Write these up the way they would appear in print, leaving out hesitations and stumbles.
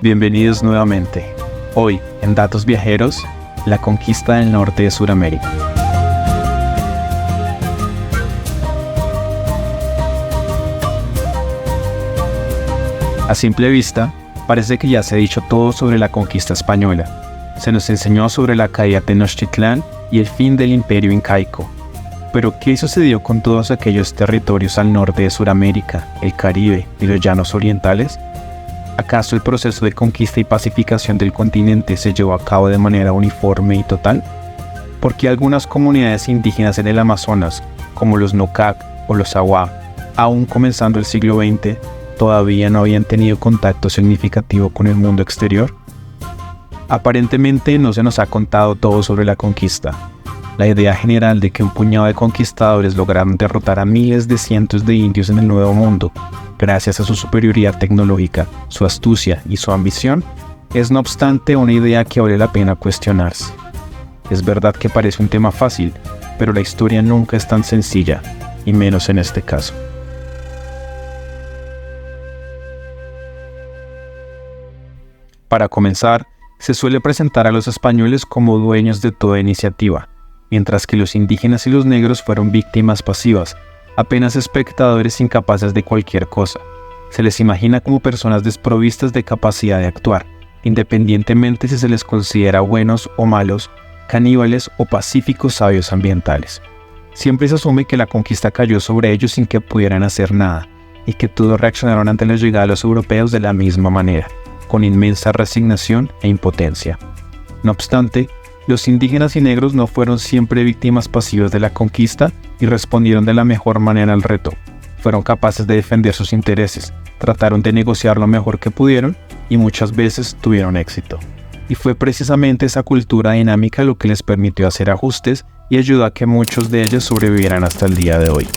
Bienvenidos nuevamente. Hoy, en Datos Viajeros, la conquista del norte de Sudamérica. A simple vista, parece que ya se ha dicho todo sobre la conquista española. Se nos enseñó sobre la caída de Tenochtitlán y el fin del imperio incaico. Pero, ¿qué sucedió con todos aquellos territorios al norte de Sudamérica, el Caribe y los llanos orientales? ¿Acaso el proceso de conquista y pacificación del continente se llevó a cabo de manera uniforme y total? ¿Por qué algunas comunidades indígenas en el Amazonas, como los Nocac o los Awá, aún comenzando el siglo XX, todavía no habían tenido contacto significativo con el mundo exterior? Aparentemente no se nos ha contado todo sobre la conquista. La idea general de que un puñado de conquistadores lograron derrotar a miles de cientos de indios en el Nuevo Mundo, gracias a su superioridad tecnológica, su astucia y su ambición, es no obstante una idea que vale la pena cuestionarse. Es verdad que parece un tema fácil, pero la historia nunca es tan sencilla, y menos en este caso. Para comenzar, se suele presentar a los españoles como dueños de toda iniciativa, mientras que los indígenas y los negros fueron víctimas pasivas, apenas espectadores incapaces de cualquier cosa. Se les imagina como personas desprovistas de capacidad de actuar, independientemente si se les considera buenos o malos, caníbales o pacíficos sabios ambientales. Siempre se asume que la conquista cayó sobre ellos sin que pudieran hacer nada, y que todos reaccionaron ante la llegada de los europeos de la misma manera, con inmensa resignación e impotencia. No obstante, los indígenas y negros no fueron siempre víctimas pasivas de la conquista y respondieron de la mejor manera al reto. Fueron capaces de defender sus intereses, trataron de negociar lo mejor que pudieron y muchas veces tuvieron éxito. Y fue precisamente esa cultura dinámica lo que les permitió hacer ajustes y ayudó a que muchos de ellos sobrevivieran hasta el día de hoy.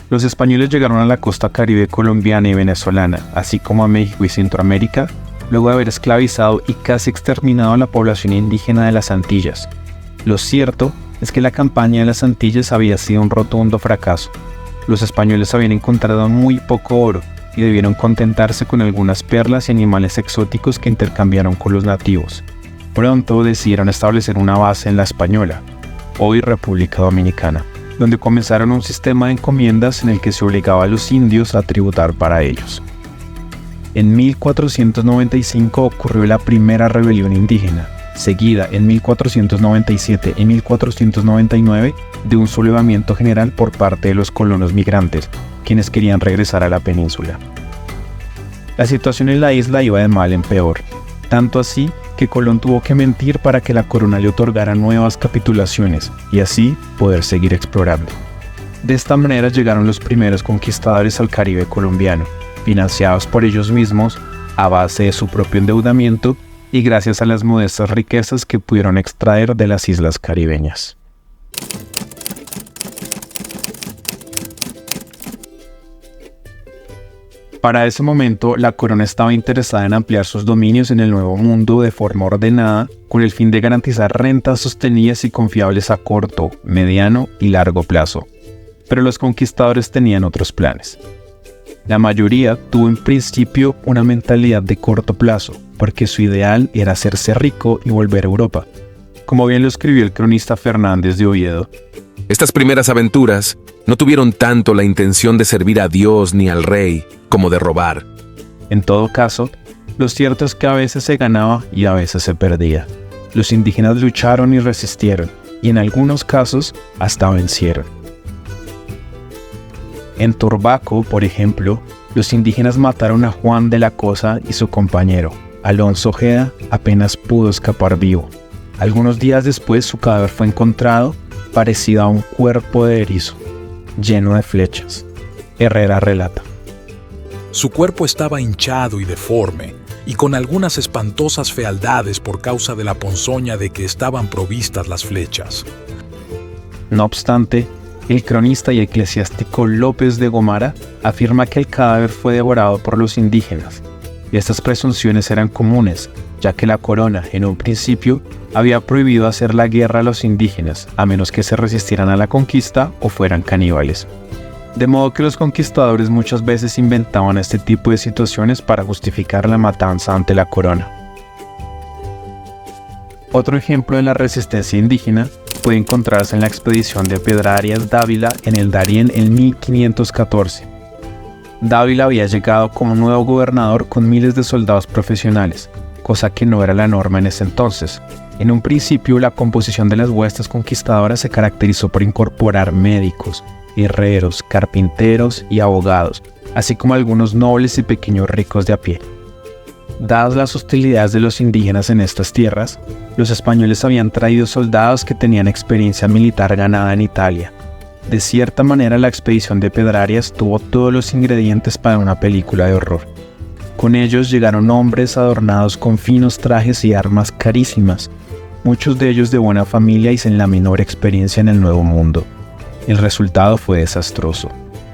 Los españoles llegaron a la costa caribe colombiana y venezolana, así como a México y Centroamérica, luego de haber esclavizado y casi exterminado a la población indígena de las Antillas. Lo cierto es que la campaña de las Antillas había sido un rotundo fracaso. Los españoles habían encontrado muy poco oro y debieron contentarse con algunas perlas y animales exóticos que intercambiaron con los nativos. Pronto decidieron establecer una base en La Española, hoy República Dominicana, donde comenzaron un sistema de encomiendas en el que se obligaba a los indios a tributar para ellos. En 1495 ocurrió la primera rebelión indígena, seguida en 1497 y 1499 de un sublevamiento general por parte de los colonos migrantes, quienes querían regresar a la península. La situación en la isla iba de mal en peor, tanto así que Colón tuvo que mentir para que la corona le otorgara nuevas capitulaciones y así poder seguir explorando. De esta manera llegaron los primeros conquistadores al Caribe colombiano, financiados por ellos mismos, a base de su propio endeudamiento y gracias a las modestas riquezas que pudieron extraer de las islas caribeñas. Para ese momento, la corona estaba interesada en ampliar sus dominios en el Nuevo Mundo de forma ordenada, con el fin de garantizar rentas sostenidas y confiables a corto, mediano y largo plazo. Pero los conquistadores tenían otros planes. La mayoría tuvo en principio una mentalidad de corto plazo, porque su ideal era hacerse rico y volver a Europa. Como bien lo escribió el cronista Fernández de Oviedo, estas primeras aventuras no tuvieron tanto la intención de servir a Dios ni al rey, como de robar. En todo caso, lo cierto es que a veces se ganaba y a veces se perdía. Los indígenas lucharon y resistieron, y en algunos casos hasta vencieron. En Turbaco, por ejemplo, los indígenas mataron a Juan de la Cosa y su compañero, Alonso Ojeda, apenas pudo escapar vivo. Algunos días después su cadáver fue encontrado, parecido a un cuerpo de erizo, lleno de flechas. Herrera relata: su cuerpo estaba hinchado y deforme, y con algunas espantosas fealdades por causa de la ponzoña de que estaban provistas las flechas. No obstante, el cronista y eclesiástico López de Gomara afirma que el cadáver fue devorado por los indígenas, y estas presunciones eran comunes, ya que la corona, en un principio, había prohibido hacer la guerra a los indígenas, a menos que se resistieran a la conquista o fueran caníbales. De modo que los conquistadores muchas veces inventaban este tipo de situaciones para justificar la matanza ante la corona. Otro ejemplo de la resistencia indígena puede encontrarse en la expedición de Pedro Arias Dávila en el Darién en 1514. Dávila había llegado como nuevo gobernador con miles de soldados profesionales, cosa que no era la norma en ese entonces. En un principio, la composición de las huestes conquistadoras se caracterizó por incorporar médicos, herreros, carpinteros y abogados, así como algunos nobles y pequeños ricos de a pie. Dadas las hostilidades de los indígenas en estas tierras, los españoles habían traído soldados que tenían experiencia militar ganada en Italia. De cierta manera, la expedición de Pedro Arias tuvo todos los ingredientes para una película de horror. Con ellos llegaron hombres adornados con finos trajes y armas carísimas, muchos de ellos de buena familia y sin la menor experiencia en el Nuevo Mundo. El resultado fue desastroso.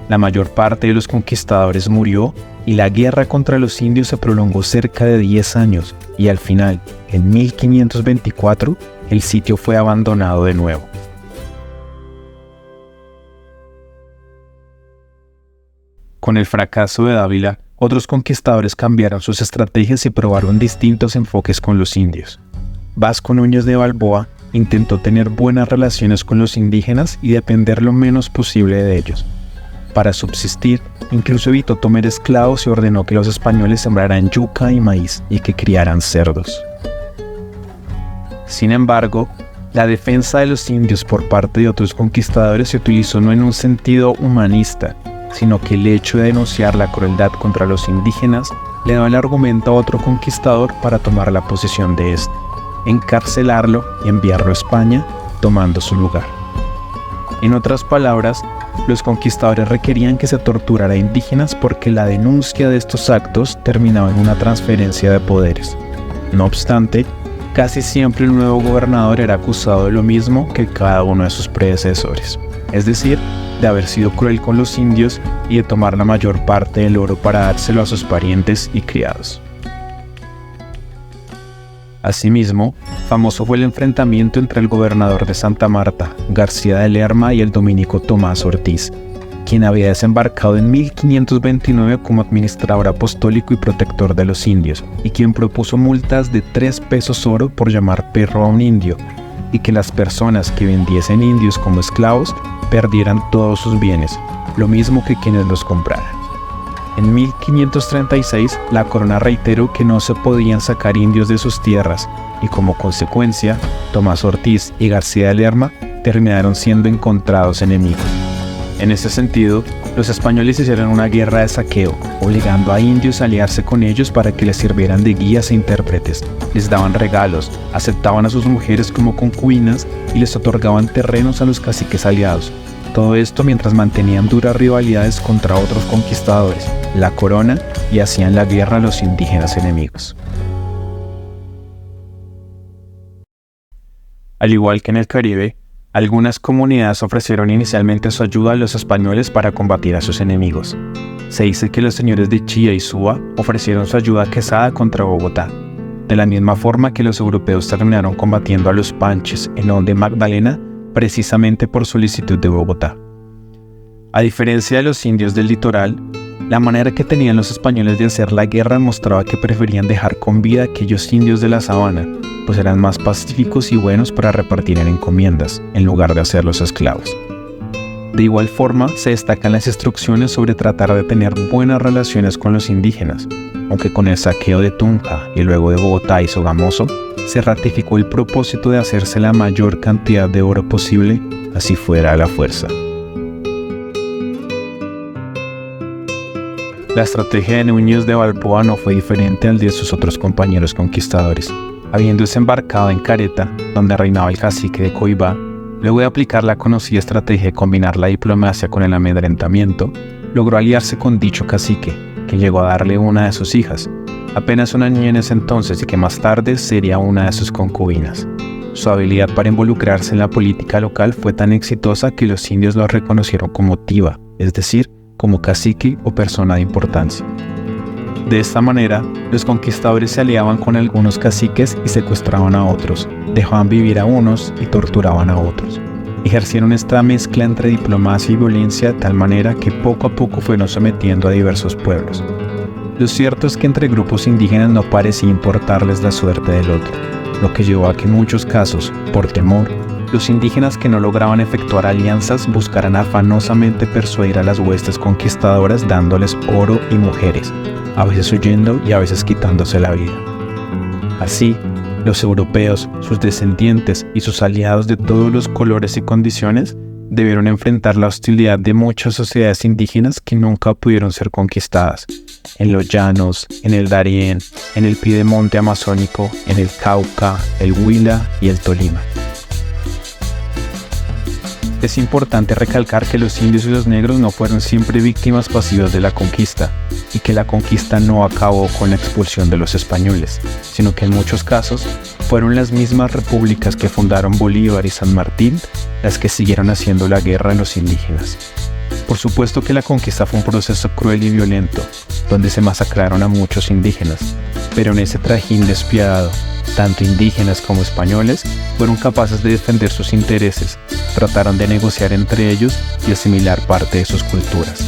La mayor parte de los conquistadores murió y la guerra contra los indios se prolongó cerca de 10 años y al final, en 1524, el sitio fue abandonado de nuevo. Con el fracaso de Dávila, otros conquistadores cambiaron sus estrategias y probaron distintos enfoques con los indios. Vasco Núñez de Balboa intentó tener buenas relaciones con los indígenas y depender lo menos posible de ellos. Para subsistir, incluso evitó tomar esclavos y ordenó que los españoles sembraran yuca y maíz y que criaran cerdos. Sin embargo, la defensa de los indios por parte de otros conquistadores se utilizó no en un sentido humanista, sino que el hecho de denunciar la crueldad contra los indígenas le daba el argumento a otro conquistador para tomar la posesión de este, encarcelarlo y enviarlo a España, tomando su lugar. En otras palabras, los conquistadores requerían que se torturara a indígenas porque la denuncia de estos actos terminaba en una transferencia de poderes. No obstante, casi siempre el nuevo gobernador era acusado de lo mismo que cada uno de sus predecesores, es decir, de haber sido cruel con los indios y de tomar la mayor parte del oro para dárselo a sus parientes y criados. Asimismo, famoso fue el enfrentamiento entre el gobernador de Santa Marta, García de Lerma, y el dominico Tomás Ortiz, quien había desembarcado en 1529 como administrador apostólico y protector de los indios, y quien propuso multas de 3 pesos oro por llamar perro a un indio, y que las personas que vendiesen indios como esclavos perdieran todos sus bienes, lo mismo que quienes los compraran. En 1536, la corona reiteró que no se podían sacar indios de sus tierras, y como consecuencia, Tomás Ortiz y García de Lerma terminaron siendo encontrados enemigos. En ese sentido, los españoles hicieron una guerra de saqueo, obligando a indios a aliarse con ellos para que les sirvieran de guías e intérpretes, les daban regalos, aceptaban a sus mujeres como concubinas y les otorgaban terrenos a los caciques aliados. Todo esto mientras mantenían duras rivalidades contra otros conquistadores, la corona, y hacían la guerra a los indígenas enemigos. Al igual que en el Caribe, algunas comunidades ofrecieron inicialmente su ayuda a los españoles para combatir a sus enemigos. Se dice que los señores de Chía y Suba ofrecieron su ayuda a Quesada contra Bogotá, de la misma forma que los europeos terminaron combatiendo a los panches en Onde Magdalena, precisamente por solicitud de Bogotá. A diferencia de los indios del litoral, la manera que tenían los españoles de hacer la guerra mostraba que preferían dejar con vida a aquellos indios de la sabana, pues eran más pacíficos y buenos para repartir en encomiendas, en lugar de hacerlos esclavos. De igual forma, se destacan las instrucciones sobre tratar de tener buenas relaciones con los indígenas, aunque con el saqueo de Tunja y luego de Bogotá y Sogamoso, se ratificó el propósito de hacerse la mayor cantidad de oro posible, así fuera a la fuerza. La estrategia de Núñez de Balboa no fue diferente al de sus otros compañeros conquistadores. Habiendo desembarcado en Careta, donde reinaba el cacique de Coibá, luego de aplicar la conocida estrategia de combinar la diplomacia con el amedrentamiento, logró aliarse con dicho cacique, que llegó a darle una de sus hijas, apenas una niña en ese entonces y que más tarde sería una de sus concubinas. Su habilidad para involucrarse en la política local fue tan exitosa que los indios lo reconocieron como Tiva, es decir, como cacique o persona de importancia. De esta manera, los conquistadores se aliaban con algunos caciques y secuestraban a otros, dejaban vivir a unos y torturaban a otros. ejercieron esta mezcla entre diplomacia y violencia de tal manera que poco a poco fueron sometiendo a diversos pueblos. Lo cierto es que entre grupos indígenas no parecía importarles la suerte del otro, lo que llevó a que en muchos casos, por temor, los indígenas que no lograban efectuar alianzas buscaran afanosamente persuadir a las huestes conquistadoras dándoles oro y mujeres, a veces huyendo y a veces quitándose la vida. Así, los europeos, sus descendientes y sus aliados de todos los colores y condiciones debieron enfrentar la hostilidad de muchas sociedades indígenas que nunca pudieron ser conquistadas, en los llanos, en el Darién, en el Piedemonte amazónico, en el Cauca, el Huila y el Tolima. Es importante recalcar que los indios y los negros no fueron siempre víctimas pasivas de la conquista, y que la conquista no acabó con la expulsión de los españoles, sino que en muchos casos fueron las mismas repúblicas que fundaron Bolívar y San Martín las que siguieron haciendo la guerra a los indígenas. Por supuesto que la conquista fue un proceso cruel y violento, donde se masacraron a muchos indígenas, pero en ese trajín despiadado, tanto indígenas como españoles fueron capaces de defender sus intereses, trataron de negociar entre ellos y asimilar parte de sus culturas.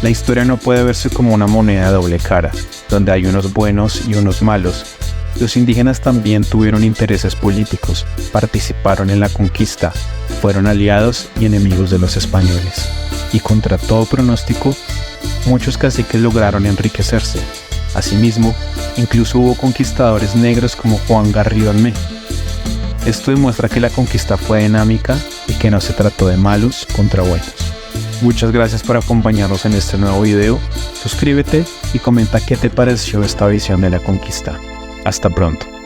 La historia no puede verse como una moneda de doble cara, donde hay unos buenos y unos malos. Los indígenas también tuvieron intereses políticos, participaron en la conquista, fueron aliados y enemigos de los españoles. Y contra todo pronóstico, muchos caciques lograron enriquecerse. Asimismo, incluso hubo conquistadores negros como Juan Garrido Almé. Esto demuestra que la conquista fue dinámica y que no se trató de malos contra buenos. Muchas gracias por acompañarnos en este nuevo video. Suscríbete y comenta qué te pareció esta visión de la conquista. Hasta pronto.